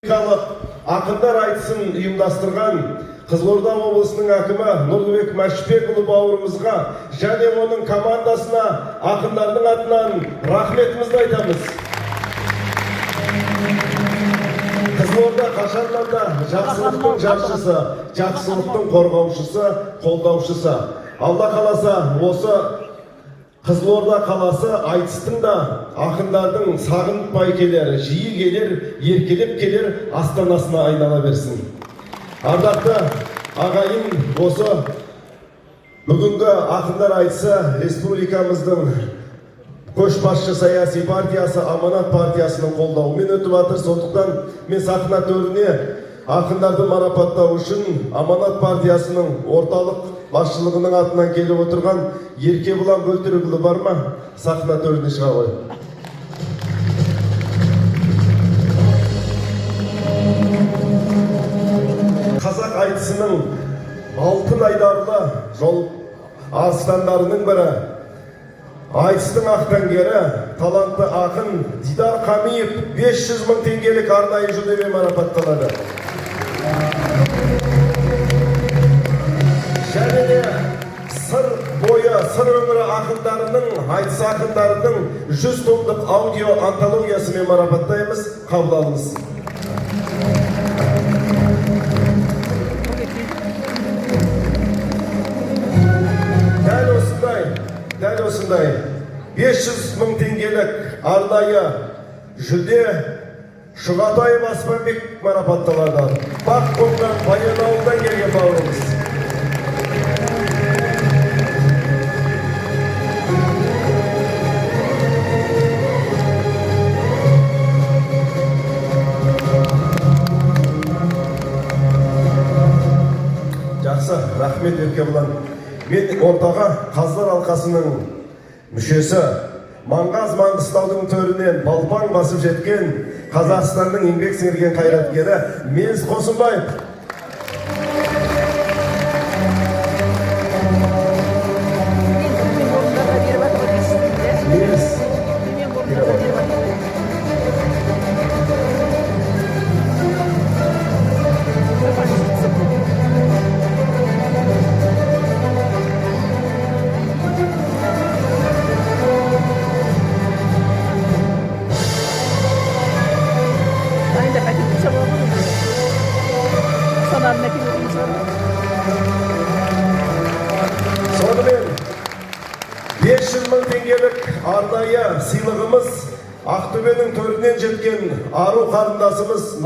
Ақындар айтысын ұйымдастырған Қызылорда облысының әкімі Нұрлыбек Мәшіпекұлы бауырымызға және оның командасына ақындардың атынан рахметімізді айтамыз. Қызылорда қашаннан да жақсылықтың жаршысы, жақсылықтың қорғаушысы, қолдаушысы. Алла қаласа осы Қызылорда қаласы айтыстың да ақындардың сағынытпай келер, жиі келер, еркелеп келер астанасына айнала берсін. Ардақты ағайын, осы бүгінгі ақындар айтысы республикамыздың көшбасшы саяси партиясы Аманат партиясының қолдауымен өтіп жатыр. Сондықтан мен сахна төріне ақындарды марапаттау үшін Аманат партиясының орталық басшылығының атынан келіп отырған Еркебұлан Бөлтірікұлы бар ма? Сахна төріне шыға ғой. Қазақ айтысының алтын айдарлы жол арыстандарының бірі, айтыстың ақтаңгері, талантты ақын Дидар Қамиев 500 мың теңгелік арнайы жүлдемен марапатталады. Және де сыр бойы, сыр өңірі ақындарының, айтыс ақындарының 100 томдық аудио антологиясымен марапаттаймыз. Қабыл алыңыз. Дәл осындай 500 мың теңгелік арнайы жүлде Шұғатай Баспанбек марапатталады. Бақ қонған Баянауылдан келген бауырымыз. Жақсы, рахмет Еркебұлан. Мен ортаға Қазылар алқасының мүшесі, Маңғаз Маңғыстаудың төрінен балпаң басып жеткен Қазақстанның еңбек сіңірген қайраткері Меңіз Қосынбаев. Сонымен 500 мың теңгелік арнайы сыйлығымыз Ақтөбенің төрінен жеткен ару қарындасымыз